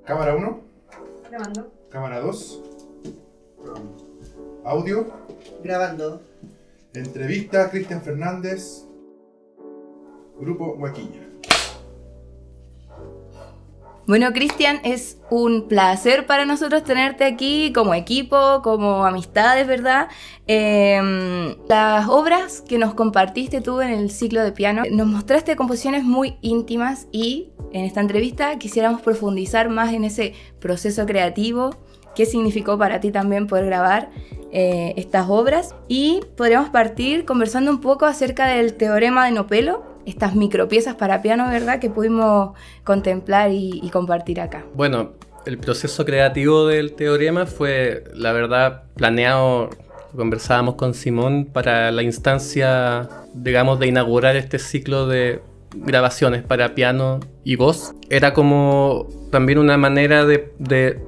Cámara 1, Grabando. cámara 2, audio, Grabando. entrevista Cristian Fernández, Grupo Huaquilla. Bueno, Cristian, es un placer para nosotros tenerte aquí como equipo, como amistades, ¿verdad? Las obras que nos compartiste tú en el ciclo de piano, nos mostraste composiciones muy íntimas y en esta entrevista quisiéramos profundizar más en ese proceso creativo. ¿Qué significó para ti también poder grabar estas obras? Y podríamos partir conversando un poco acerca del teorema de Nopelo, estas micropiezas para piano, ¿verdad?, que pudimos contemplar y compartir acá. Bueno, el proceso creativo del teorema fue, la verdad, planeado. Conversábamos con Simón para la instancia, digamos, de inaugurar este ciclo de grabaciones para piano y voz. Era como también una manera de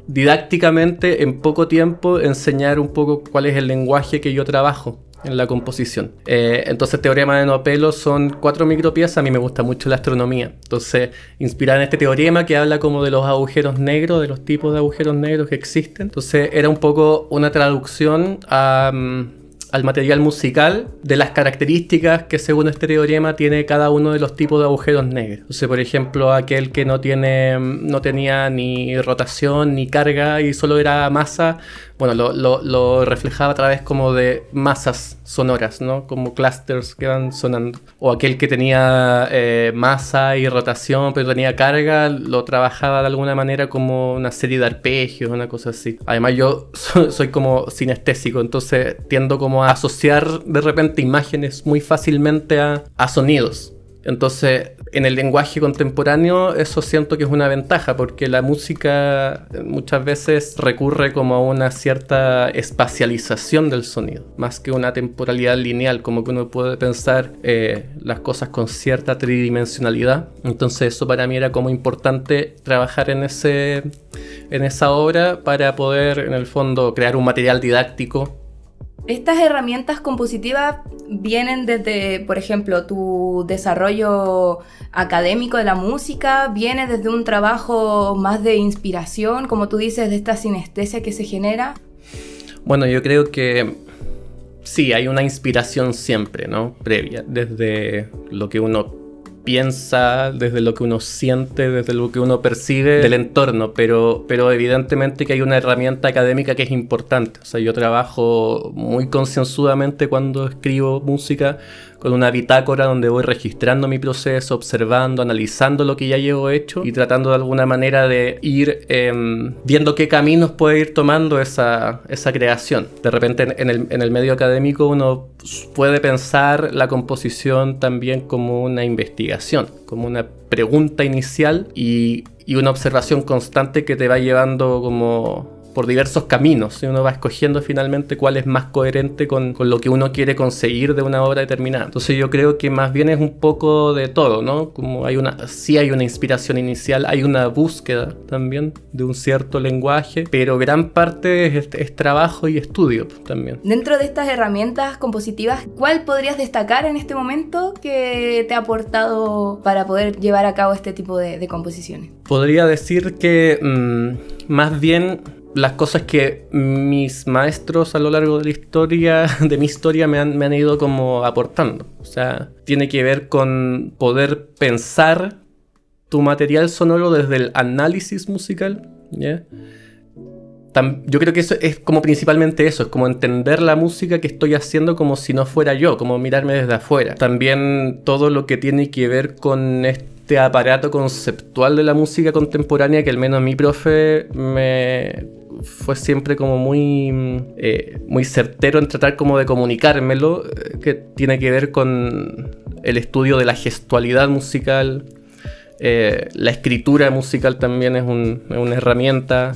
didácticamente, en poco tiempo, enseñar un poco cuál es el lenguaje que yo trabajo en la composición. Entonces, teorema de Nopelo son 4 micropiezas. A mí me gusta mucho la astronomía. Entonces, inspirada en este teorema que habla como de los agujeros negros, de los tipos de agujeros negros que existen. Entonces, era un poco una traducción al material musical de las características que según este teorema tiene cada uno de los tipos de agujeros negros. Entonces, por ejemplo, aquel que no tenía ni rotación ni carga y solo era masa, bueno, lo reflejaba a través como de masas sonoras, ¿no? Como clusters que van sonando. O aquel que tenía masa y rotación pero tenía carga, lo trabajaba de alguna manera como una serie de arpegios, una cosa así. Además yo soy como sinestésico, entonces tiendo como a asociar de repente imágenes muy fácilmente a sonidos. Entonces, en el lenguaje contemporáneo eso siento que es una ventaja, porque la música muchas veces recurre como a una cierta espacialización del sonido, más que una temporalidad lineal, como que uno puede pensar las cosas con cierta tridimensionalidad. Entonces eso para mí era como importante trabajar en esa obra para poder, en el fondo, crear un material didáctico. Estas herramientas compositivas vienen desde, por ejemplo, tu desarrollo académico de la música, viene desde un trabajo más de inspiración, como tú dices, de esta sinestesia que se genera. Bueno, yo creo que sí, hay una inspiración siempre, ¿no? Previa, desde lo que uno piensa, desde lo que uno siente, desde lo que uno percibe del entorno, pero evidentemente que hay una herramienta académica que es importante. O sea, yo trabajo muy concienzudamente cuando escribo música con una bitácora donde voy registrando mi proceso, observando, analizando lo que ya llevo hecho y tratando de alguna manera de ir viendo qué caminos puede ir tomando esa creación. De repente en el medio académico uno puede pensar la composición también como una investigación, como una pregunta inicial y una observación constante que te va llevando como por diversos caminos, y uno va escogiendo finalmente cuál es más coherente con lo que uno quiere conseguir de una obra determinada. Entonces yo creo que más bien es un poco de todo, ¿no? Como sí hay una inspiración inicial, hay una búsqueda también de un cierto lenguaje, pero gran parte es trabajo y estudio también. Dentro de estas herramientas compositivas, ¿cuál podrías destacar en este momento que te ha aportado para poder llevar a cabo este tipo de composiciones? Podría decir que más bien las cosas que mis maestros a lo largo de la historia, de mi historia, me han ido como aportando. O sea, tiene que ver con poder pensar tu material sonoro desde el análisis musical, ¿ya? Yo creo que eso es como principalmente eso, es como entender la música que estoy haciendo como si no fuera yo, como mirarme desde afuera. También todo lo que tiene que ver con este aparato conceptual de la música contemporánea, que al menos mi profe fue siempre como muy certero en tratar como de comunicármelo, que tiene que ver con el estudio de la gestualidad musical. La escritura musical también es una herramienta.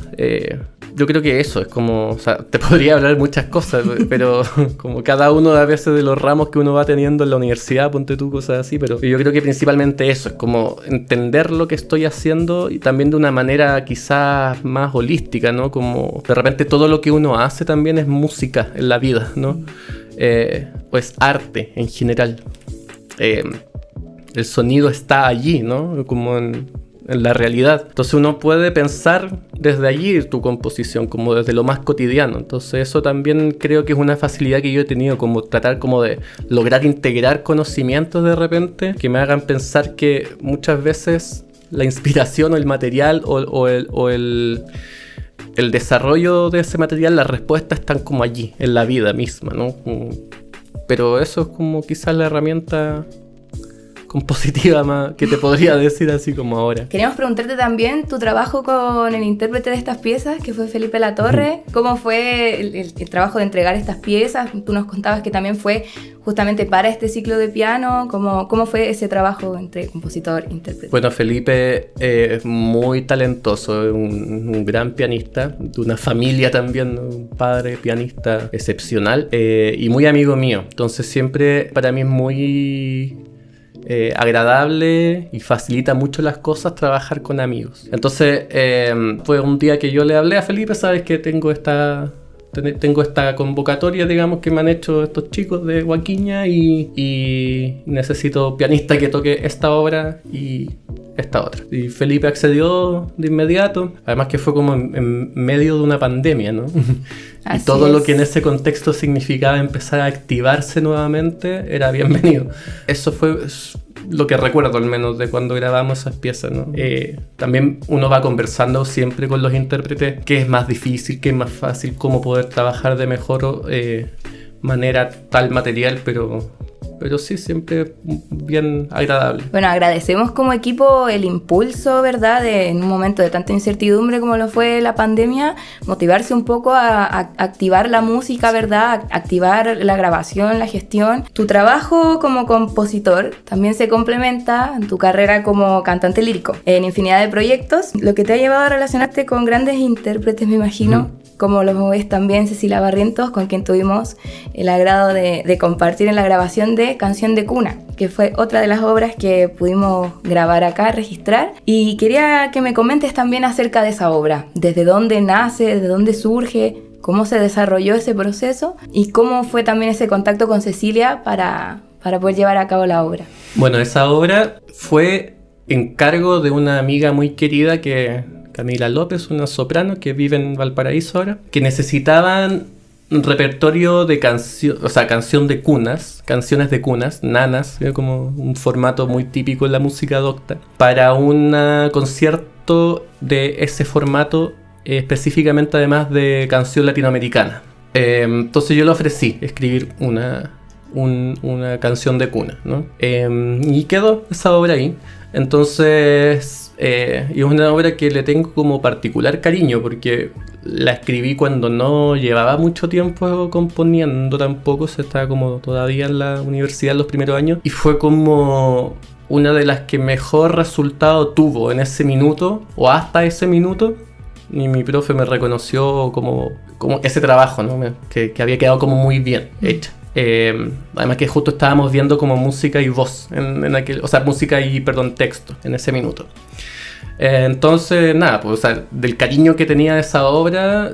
Yo creo que eso es como, o sea, te podría hablar muchas cosas, pero como cada uno a veces de los ramos que uno va teniendo en la universidad, ponte tú, cosas así, pero yo creo que principalmente eso, es como entender lo que estoy haciendo y también de una manera quizás más holística, ¿no? Como de repente todo lo que uno hace también es música en la vida, ¿no? Pues arte en general. El sonido está allí, ¿no? Como en en la realidad. Entonces uno puede pensar desde allí tu composición, como desde lo más cotidiano. Entonces eso también creo que es una facilidad que yo he tenido, como tratar como de lograr integrar conocimientos de repente que me hagan pensar que muchas veces la inspiración o el material o el desarrollo de ese material, las respuestas están como allí, en la vida misma, ¿no? Pero eso es como quizás la herramienta compositiva más que te podría decir así como ahora. Queríamos preguntarte también tu trabajo con el intérprete de estas piezas, que fue Felipe Latorre. ¿Cómo fue el trabajo de entregar estas piezas? Tú nos contabas que también fue justamente para este ciclo de piano. ¿Cómo fue ese trabajo entre compositor e intérprete? Bueno, Felipe es muy talentoso, es un gran pianista, de una familia también, un padre pianista excepcional y muy amigo mío. Entonces siempre para mí es muy agradable y facilita mucho las cosas trabajar con amigos. Entonces fue un día que yo le hablé a Felipe, sabes que tengo esta convocatoria, digamos, que me han hecho estos chicos de Huaquiña y necesito pianista que toque esta obra y esta otra. Y Felipe accedió de inmediato, además que fue como en medio de una pandemia, ¿no? Y todo lo que en ese contexto significaba empezar a activarse nuevamente era bienvenido. Eso fue lo que recuerdo al menos de cuando grabamos esas piezas, ¿no? También uno va conversando siempre con los intérpretes qué es más difícil, qué es más fácil, cómo poder trabajar de mejor manera tal material, pero sí, siempre bien agradable. Bueno, agradecemos como equipo el impulso, ¿verdad? En un momento de tanta incertidumbre como lo fue la pandemia, motivarse un poco a activar la música, ¿verdad? Activar la grabación, la gestión. Tu trabajo como compositor también se complementa en tu carrera como cantante lírico en infinidad de proyectos, lo que te ha llevado a relacionarte con grandes intérpretes, me imagino. Como lo es también Cecilia Barrientos, con quien tuvimos el agrado de compartir en la grabación de Canción de Cuna, que fue otra de las obras que pudimos grabar acá, registrar. Y quería que me comentes también acerca de esa obra, desde dónde nace, desde dónde surge, cómo se desarrolló ese proceso y cómo fue también ese contacto con Cecilia para poder llevar a cabo la obra. Bueno, esa obra fue encargo de una amiga muy querida Camila López, una soprano que vive en Valparaíso ahora, que necesitaban un repertorio de canciones de cunas, nanas, como un formato muy típico en la música docta, para un concierto de ese formato, específicamente además de canción latinoamericana. Entonces yo le ofrecí escribir una canción de cuna, ¿no? Y quedó esa obra ahí. Entonces y es una obra que le tengo como particular cariño porque la escribí cuando no llevaba mucho tiempo componiendo tampoco, se estaba como todavía en la universidad en los primeros años, y fue como una de las que mejor resultado tuvo en ese minuto o hasta ese minuto, y mi profe me reconoció como ese trabajo, ¿no? que había quedado como muy bien hecha. Además que justo estábamos viendo como música y voz en aquel, texto en ese minuto. Entonces, nada, pues, del cariño que tenía de esa obra,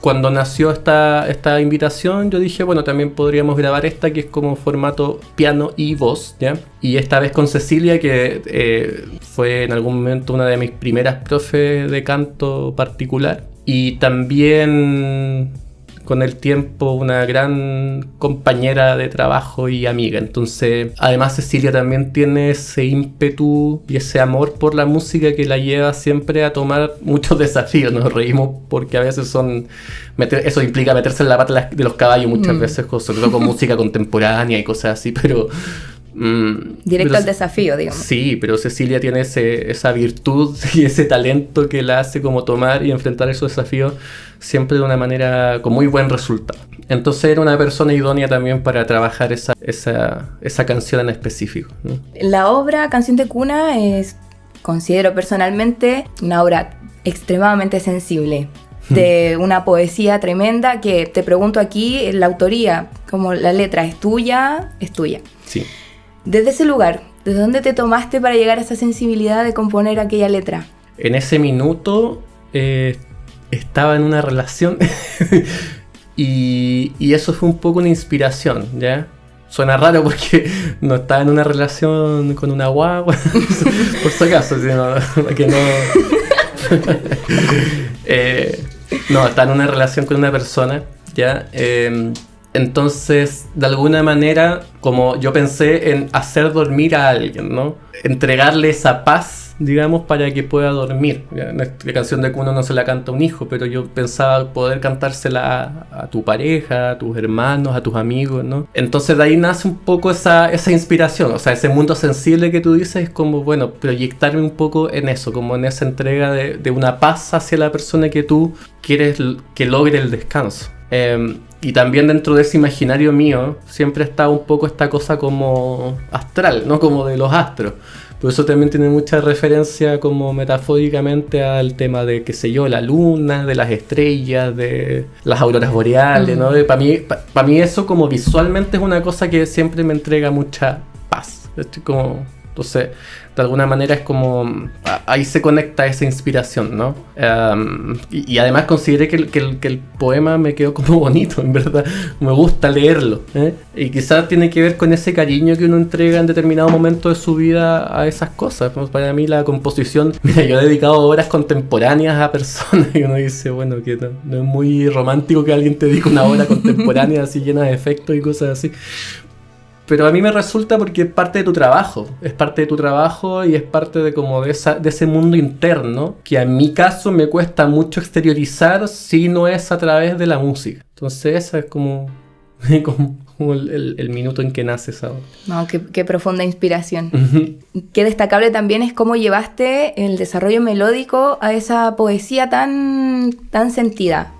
cuando nació esta invitación, yo dije, bueno, también podríamos grabar esta, que es como formato piano y voz, ¿ya? Y esta vez con Cecilia, que fue en algún momento una de mis primeras profes de canto particular, y también con el tiempo una gran compañera de trabajo y amiga. Entonces, además Cecilia también tiene ese ímpetu y ese amor por la música que la lleva siempre a tomar muchos desafíos. Nos reímos porque a veces eso implica meterse en la pata de los caballos muchas veces, sobre todo con música contemporánea y cosas así, pero directo al desafío, digamos. Sí, pero Cecilia tiene esa virtud y ese talento que la hace como tomar y enfrentar esos desafíos siempre de una manera con muy buen resultado. Entonces era una persona idónea también para trabajar esa canción en específico, ¿no? La obra Canción de Cuna considero personalmente una obra extremadamente sensible, de una poesía tremenda, que te pregunto aquí, la autoría, como la letra, ¿es tuya? Es tuya. Sí. Desde ese lugar, ¿desde dónde te tomaste para llegar a esa sensibilidad de componer aquella letra? En ese minuto estaba en una relación y eso fue un poco una inspiración, ¿ya? Suena raro porque no está en una relación con una guagua, por si acaso, sino que no... no, está en una relación con una persona, ¿ya? Entonces, de alguna manera, como yo pensé en hacer dormir a alguien, ¿no? Entregarle esa paz, digamos, para que pueda dormir. La canción de cuna no se la canta a un hijo, pero yo pensaba poder cantársela a tu pareja, a tus hermanos, a tus amigos, ¿no? Entonces de ahí nace un poco esa inspiración, o sea, ese mundo sensible que tú dices es como, bueno, proyectarme un poco en eso, como en esa entrega de una paz hacia la persona que tú quieres que logre el descanso. Y también dentro de ese imaginario mío siempre está un poco esta cosa como astral, ¿no? Como de los astros. Por eso también tiene mucha referencia como metafóricamente al tema de, qué sé yo, la luna, de las estrellas, de las auroras boreales, ¿no? Para mí eso como visualmente es una cosa que siempre me entrega mucha paz. Estoy como... Entonces, de alguna manera es como... Ahí se conecta esa inspiración, ¿no? Y además consideré que el poema me quedó como bonito, en verdad. Me gusta leerlo, ¿eh? Y quizás tiene que ver con ese cariño que uno entrega en determinado momento de su vida a esas cosas. Para mí la composición... Mira, yo he dedicado obras contemporáneas a personas y uno dice, bueno, que no es muy romántico que alguien te dedique una obra contemporánea así llena de efectos y cosas así. Pero a mí me resulta porque es parte de tu trabajo. Es parte de tu trabajo y es parte de como de ese mundo interno que en mi caso me cuesta mucho exteriorizar si no es a través de la música. Entonces esa es como el minuto en que nace esa obra. No, qué profunda inspiración. Qué destacable también es cómo llevaste el desarrollo melódico a esa poesía tan sentida.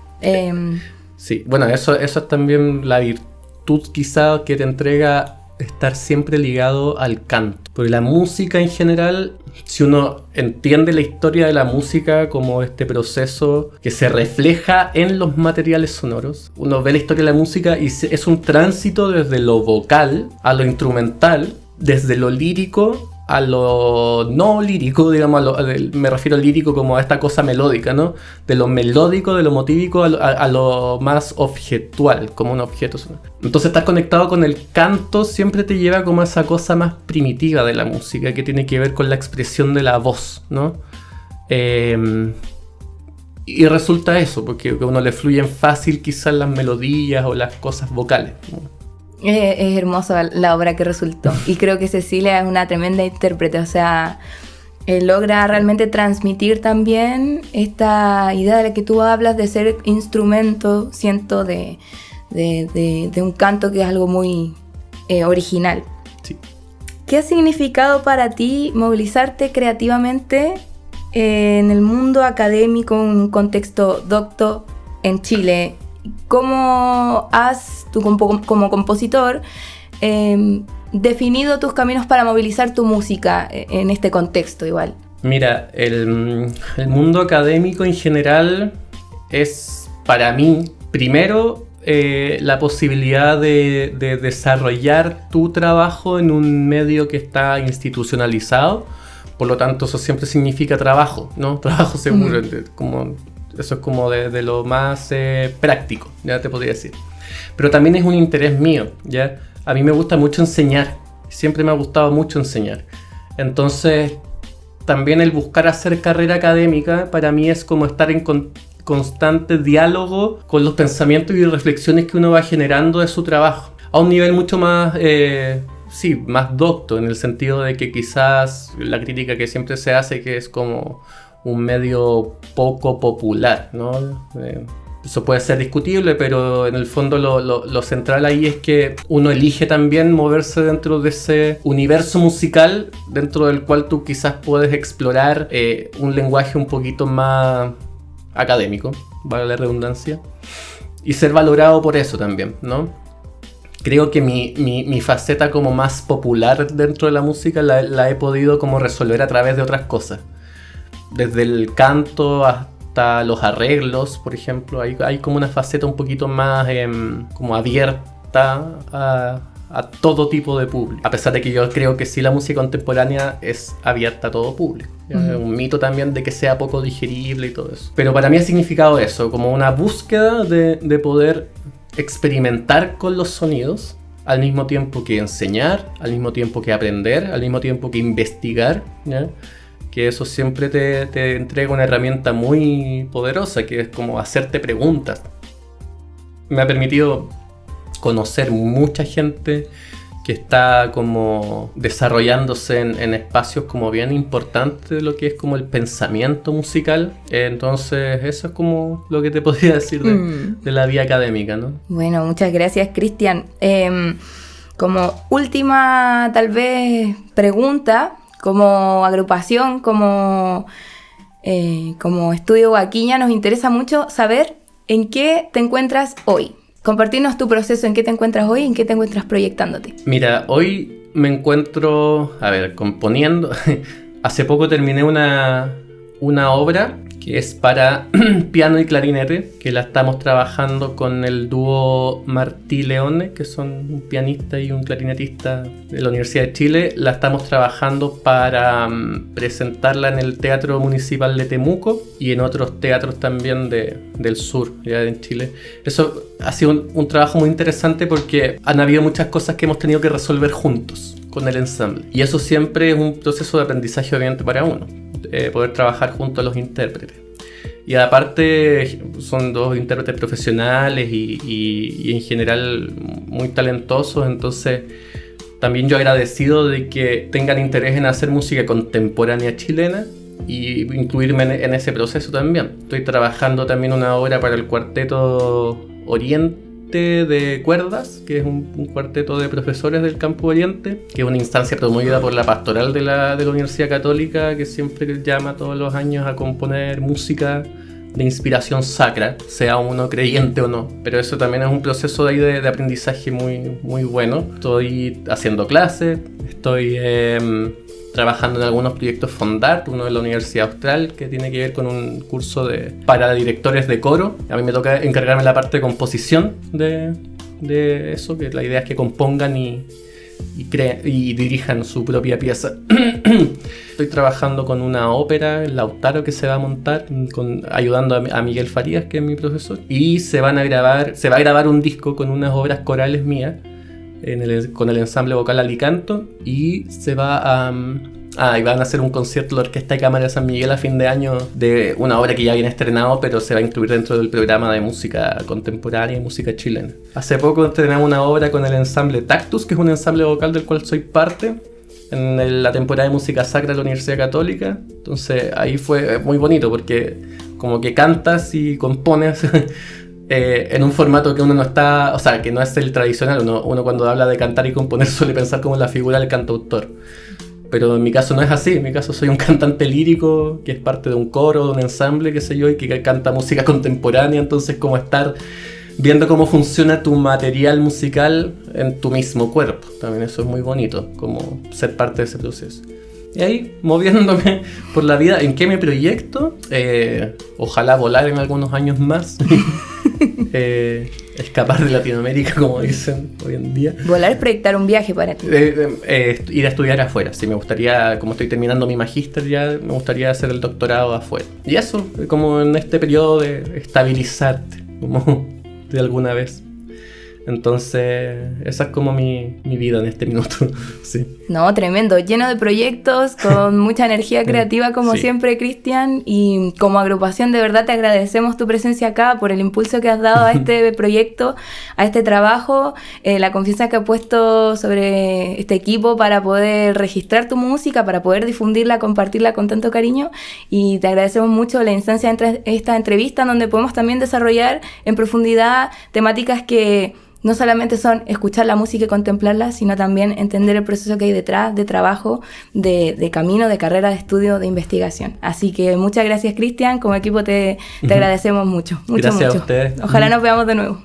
Sí, bueno, eso es también la virtud quizá que te entrega estar siempre ligado al canto. Porque la música en general, si uno entiende la historia de la música como este proceso que se refleja en los materiales sonoros, uno ve la historia de la música y es un tránsito desde lo vocal a lo instrumental, desde lo lírico a lo no lírico, digamos, me refiero al lírico como a esta cosa melódica, ¿no? De lo melódico, de lo motívico a lo más objetual, como un objeto. Entonces estar conectado con el canto siempre te lleva como a esa cosa más primitiva de la música, que tiene que ver con la expresión de la voz, ¿no? Y resulta eso, porque a uno le fluyen fácil quizás las melodías o las cosas vocales, ¿no? Es hermosa la obra que resultó y creo que Cecilia es una tremenda intérprete, o sea, logra realmente transmitir también esta idea de la que tú hablas de ser instrumento, siento, de un canto que es algo muy original. Sí. ¿Qué ha significado para ti movilizarte creativamente en el mundo académico, en un contexto docto en Chile? ¿Cómo has, tú como compositor, definido tus caminos para movilizar tu música en este contexto igual? Mira, el mundo académico en general es para mí, primero, la posibilidad de desarrollar tu trabajo en un medio que está institucionalizado. Por lo tanto, eso siempre significa trabajo, ¿no? Trabajo seguro, como... Eso es como de lo más práctico, ya te podría decir. Pero también es un interés mío, ¿ya? A mí me gusta mucho enseñar. Siempre me ha gustado mucho enseñar. Entonces, también el buscar hacer carrera académica para mí es como estar en constante diálogo con los pensamientos y reflexiones que uno va generando de su trabajo. A un nivel mucho más... más docto, en el sentido de que quizás la crítica que siempre se hace, que es como... un medio poco popular, ¿no? Eso puede ser discutible, pero en el fondo lo central ahí es que uno elige también moverse dentro de ese universo musical dentro del cual tú quizás puedes explorar un lenguaje un poquito más académico, vale la redundancia, y ser valorado por eso también, ¿no? Creo que mi faceta como más popular dentro de la música la he podido como resolver a través de otras cosas. Desde el canto hasta los arreglos, por ejemplo, hay como una faceta un poquito más como abierta a todo tipo de público. A pesar de que yo creo que sí la música contemporánea es abierta a todo público. Es un mito también de que sea poco digerible y todo eso. Pero para mí ha significado eso, como una búsqueda de poder experimentar con los sonidos al mismo tiempo que enseñar, al mismo tiempo que aprender, al mismo tiempo que investigar, ¿ya? Que eso siempre te entrega una herramienta muy poderosa, que es como hacerte preguntas. Me ha permitido conocer mucha gente que está como desarrollándose en espacios como bien importantes de lo que es como el pensamiento musical. Entonces eso es como lo que te podría decir de la vía académica, ¿no? Bueno, muchas gracias, Cristian. Como última tal vez pregunta, como agrupación, como Estudio Huaquiña, nos interesa mucho saber en qué te encuentras hoy. Compartirnos tu proceso, en qué te encuentras hoy, en qué te encuentras proyectándote. Mira, hoy me encuentro, componiendo. Hace poco terminé una obra que es para piano y clarinete, que la estamos trabajando con el dúo Martí Leone, que son un pianista y un clarinetista de la Universidad de Chile. La estamos trabajando para presentarla en el Teatro Municipal de Temuco y en otros teatros también del sur, ya en Chile. Eso ha sido un trabajo muy interesante porque han habido muchas cosas que hemos tenido que resolver juntos con el ensamble. Y eso siempre es un proceso de aprendizaje obviamente para uno. Poder trabajar junto a los intérpretes. Y aparte son dos intérpretes profesionales y en general muy talentosos, entonces también yo agradecido de que tengan interés en hacer música contemporánea chilena y incluirme en ese proceso también. Estoy trabajando también una obra para el Cuarteto Oriente de cuerdas, que es un cuarteto de profesores del Campo Oriente, que es una instancia promovida por la pastoral de la Universidad Católica, que siempre llama todos los años a componer música de inspiración sacra, sea uno creyente o no. Pero eso también es un proceso de ahí de aprendizaje muy, muy bueno. Estoy haciendo clases, estoy trabajando en algunos proyectos Fondart, uno de la Universidad Austral, que tiene que ver con un curso para directores de coro. A mí me toca encargarme la parte de composición de eso, que la idea es que compongan y dirijan su propia pieza. Estoy trabajando con una ópera, el Lautaro, que se va a montar, ayudando a Miguel Farías, que es mi profesor, y se va a grabar un disco con unas obras corales mías con el ensamble vocal Alicanto, y se va y van a hacer un concierto de la Orquesta de Cámara de San Miguel a fin de año de una obra que ya viene estrenado, pero se va a incluir dentro del programa de música contemporánea y música chilena. Hace poco estrenamos una obra con el ensamble Tactus, que es un ensamble vocal del cual soy parte, en la temporada de música sacra de la Universidad Católica. Entonces ahí fue muy bonito porque como que cantas y compones en un formato que uno no está, o sea, que no es el tradicional. Uno cuando habla de cantar y componer suele pensar como en la figura del cantautor. Pero en mi caso no es así. En mi caso soy un cantante lírico que es parte de un coro, de un ensamble, qué sé yo, y que canta música contemporánea. Entonces, como estar viendo cómo funciona tu material musical en tu mismo cuerpo. También eso es muy bonito, como ser parte de ese proceso. Y ahí, moviéndome por la vida, ¿en qué me proyecto? Ojalá volar en algunos años más. Escapar de Latinoamérica, como dicen hoy en día. Volar es proyectar un viaje para ti. Ir a estudiar afuera. Sí, me gustaría, como estoy terminando mi magíster ya, me gustaría hacer el doctorado afuera. Y eso, como en este periodo de estabilizarte, como de alguna vez. Entonces, esa es como mi vida en este minuto. Sí. No, tremendo, lleno de proyectos, con mucha energía creativa como sí. Siempre, Cristian, y como agrupación de verdad te agradecemos tu presencia acá por el impulso que has dado a este proyecto, a este trabajo, la confianza que has puesto sobre este equipo para poder registrar tu música, para poder difundirla, compartirla con tanto cariño, y te agradecemos mucho la instancia de esta entrevista donde podemos también desarrollar en profundidad temáticas que no solamente son escuchar la música y contemplarla, sino también entender el proceso que hay detrás de trabajo, de camino, de carrera, de estudio, de investigación. Así que muchas gracias, Cristian. Como equipo te agradecemos mucho. Gracias a ustedes. Ojalá nos veamos de nuevo.